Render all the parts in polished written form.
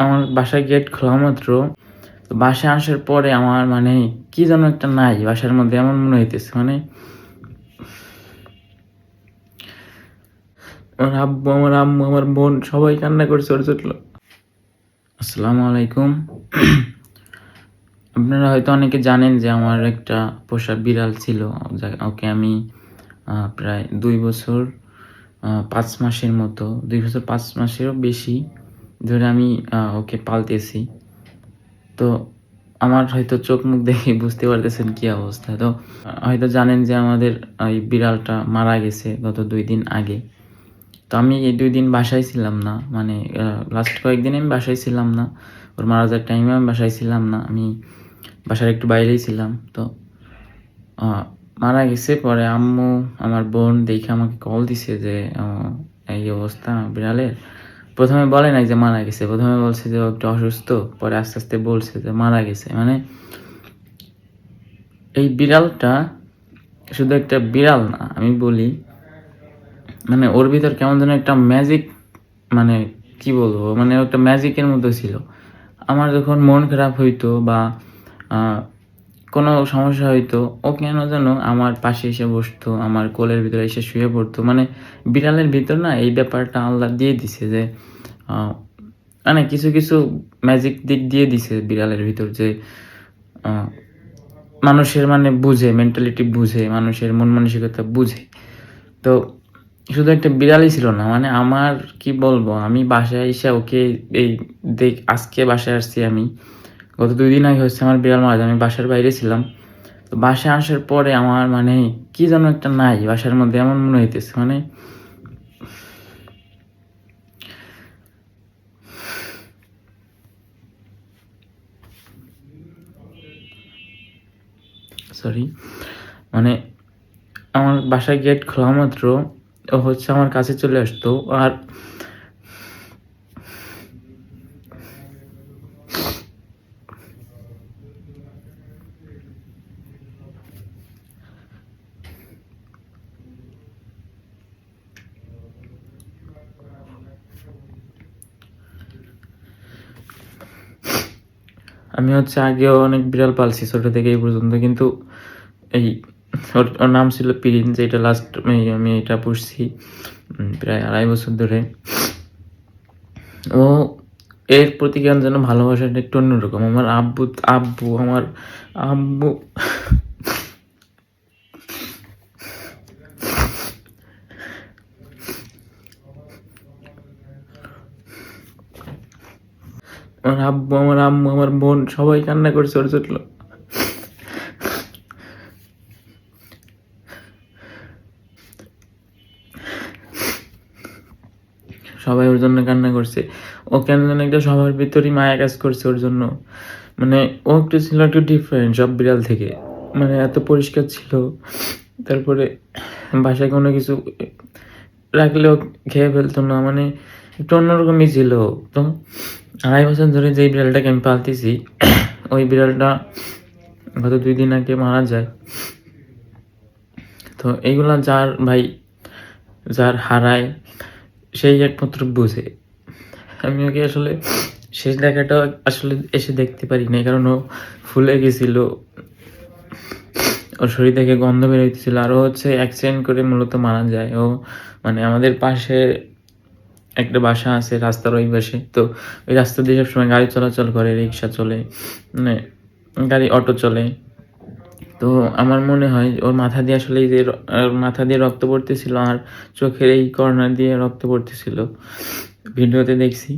আমার বাসায় গেট খোলা মাত্র বাসায় আসার পরে আমার মানে কি যেন একটা নাই বাসার মধ্যে, এমন মনে হইতেছে। মানে আমার আব্বু, আমার আম্মু, আমার বোন সবাই কান্না করছে ওর জন্য। আসসালামু আলাইকুম। আপনারা হয়তো অনেকে জানেন যে আমার একটা পোষা বিড়াল ছিল। ওকে আমি প্রায় 2 বছর 5 মাসের মতো, 2 বছর 5 মাসেরও বেশি ধরে আমি ওকে পালতেছি। তো আমার হয়তো চোখ মুখ দেখে বুঝতে পারতেছেন কি অবস্থা। তো হয়তো জানেন যে আমাদের এই বিড়ালটা মারা গেছে গত 2 দিন আগে। তো আমি এই 2 দিন বাসায় ছিলাম না। মানে লাস্ট কয়েকদিন আমি বাসায় ছিলাম না। ওর মারা যাওয়ার টাইমে আমি বাসায় ছিলাম না। আমি বাসার একটু বাইরেই ছিলাম। তো মারা গেছে। পরে আম্মু, আমার বোন দেখে আমাকে কল দিছে যে এই অবস্থা বিড়ালের। ১ম এ বলে নাই যে মারা গেছে। ১ম এ বলছে যে ও একটু অসুস্থ। পরে আস্তে, আস্তে বলছে যে মারা গেছে। মানে এই বিড়ালটা শুধু একটা বিড়াল না, আমি বলি মানে ওর ভিতর কেমন যেন একটা ম্যাজিক, মানে কি বলবো, মানে একটা ম্যাজিকের মতো ছিল। আমার যখন মন খারাপ হইতো বা কোনো সমস্যা হইতো, ও কেন যেন আমার পাশে এসে বসতো, আমার কোলের ভিতরে এসে শুয়ে পড়তো। মানে বিড়ালের ভিতর না এই ব্যাপারটা আল্লাহ দিয়ে দিছে যে মানে কিছু, কিছু ম্যাজিক দিক দিয়ে দিছে বিড়ালের ভিতর যে মানুষের মানে বুঝে, মেন্টালিটি বুঝে, মানুষের মন মানসিকতা বুঝে। তো শুধু একটা বিড়ালই ছিল না, মানে আমার কি বলবো, আমি বাসায় এসে ওকে এই আজকে বাসায় আসছি আমি। গত 2 দিন আগে হচ্ছে আমার বিড়াল মারা যায়। আমি বাসার বাইরে ছিলাম। তো বাসায় আসার পরে আমার মানে কি যেন একটা নাই বাসার মধ্যে, এমন মনে হইতেছে। মানে সরি, মানে আমার বাসায় গেট খোলা মাত্র ও হচ্ছে আমার কাছে চলে আসতো। আর আমি হচ্ছে আগেও অনেক বিড়াল পালছি ছোট থেকে এই পর্যন্ত, কিন্তু এই ওর নাম ছিল পিরিন, যেটা লাস্ট আমি এটা পুষছি প্রায় 2.5 বছর ধরে। ও এর প্রতি কেন যেন ভালোবাসাটা একটু অন্যরকম। আমার আব্বু আমার আম্মু, আমার বোন সবাই কান্না করছে ওর জন্য। সবাই ওর জন্য কান্না করছে। ও কেন যেন একটা সবার ভিতরই মায়া কাজ করছে ওর জন্য। মানে ও একটু ছিল একটু ডিফারেন্ট সব বিড়াল থেকে। মানে এত পরিষ্কার ছিল। তারপরে বাসায় কোনো কিছু রাখলেও খেয়ে ফেলতো না। মানে একটু অন্যরকমই ছিল। তো 2.5 বছর ধরে যেই বিড়ালটাকে আমি পালতেছি, ওই বিড়ালটা গত 2 দিন আগে মারা যায়। তো এইগুলা যার হারায় সেই একমাত্র বুঝে। আমি ওকে আসলে শেষ দেখাটা আসলে এসে দেখতে পারি নাই, কারণ ও ফুলে গেছিল। ওর শরীর থেকে গন্ধ বের হইতেছিল। আরও হচ্ছে অ্যাক্সিডেন্ট করে মূলত মারা যায় ও। মানে আমাদের পাশে একটা বাসা আছে রাস্তার ওই পাশে। তো ওই রাস্তা দিয়ে সবসময় গাড়ি চলাচল করে, রিক্সা চলে, মানে গাড়ি অটো চলে। তো আমার মনে হয় ওর মাথা দিয়ে আসলে এই যে ওর মাথা দিয়ে রক্ত পড়তেছিল আর চোখের এই কর্নার দিয়ে রক্ত পড়তেছিল, ভিডিওতে দেখছি।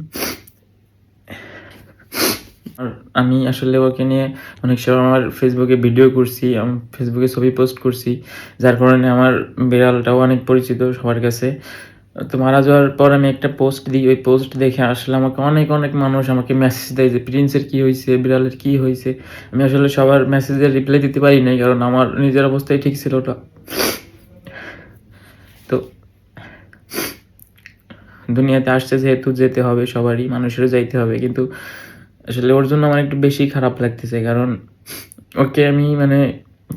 আর আমি আসলে ওকে নিয়ে অনেক সময় আমার ফেসবুকে ভিডিও করছি, আমি ফেসবুকে ছবি পোস্ট করছি, যার কারণে আমার বিড়ালটাও অনেক পরিচিত সবার কাছে। তো মারা যাওয়ার পর আমি একটা পোস্ট দিই, ওই পোস্ট দেখে আসলে আমাকে অনেক মানুষ আমাকে মেসেজ দেয় যে প্রিন্সের কী হয়েছে, বিড়ালের কী হয়েছে। আমি আসলে সবার মেসেজের রিপ্লাই দিতে পারি নাই, কারণ আমার নিজের অবস্থাই ঠিক ছিল ওটা। তো দুনিয়াতে আসছে যেহেতু যেতে হবে, সবারই মানুষেরও যাইতে হবে, কিন্তু আসলে ওর জন্য আমার একটু বেশি খারাপ লাগতেছে। কারণ ওকে আমি মানে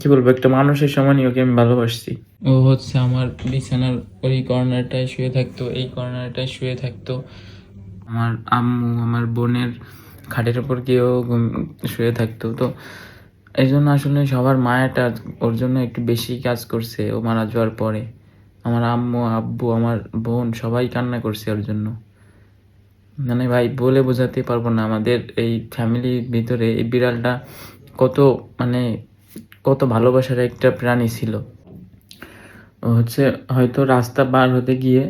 কি বলবো, একটা মানুষের সমানই ওকে আমি ভালোবাসছি। ও হচ্ছে আমার বিছানার ওই কর্নারটায় শুয়ে থাকতো, এই কর্নারটায় শুয়ে থাকতো। আমার আম্মু আমার বোনের খাটের উপর গিয়েও শুয়ে থাকতো। তো এই জন্য আসলে সবার মায়াটা ওর জন্য একটু বেশি কাজ করছে ও মারা যাওয়ার পরে। আমার আম্মু আব্বু আমার বোন সবাই কান্না করছে ওর জন্য। মানে ভাই বলে বোঝাতে পারবো না আমাদের এই ফ্যামিলির ভিতরে এই বিড়ালটা কত মানে কত ভালোবাসার একটা প্রাণী ছিল। ও হচ্ছে হয়তো রাস্তা পার হতে গিয়ে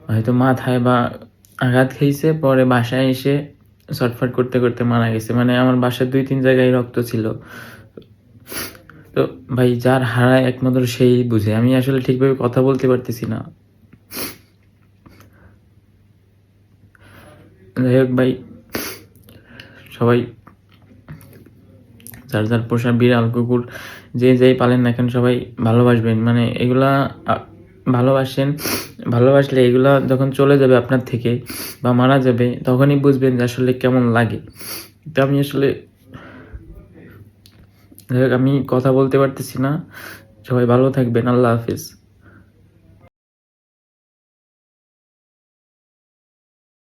হয়তো মাথায় বা আঘাত খেয়েছে, পরে বাসায় এসে ছটফট করতে করতে মারা গেছে। মানে আমার বাসার 2-3 জায়গায় রক্ত ছিল। তো ভাই যার হারায় একমাত্র সেই বুঝে। আমি আসলে ঠিকভাবে কথা বলতে পারতেছি না। যাই হোক ভাই, সবাই যার যার পোষা বিড়াল কুকুর যে যেই পালেন না কেন সবাই ভালোবাসবেন। মানে এগুলা ভালোবাসলে এগুলা যখন চলে যাবে আপনার থেকে বা মারা যাবে তখনই বুঝবেন যে আসলে কেমন লাগে। তো আমি আসলে যাই হোক, আমি কথা বলতে পারতেছি না। সবাই ভালো থাকবেন। আল্লাহ হাফেজ।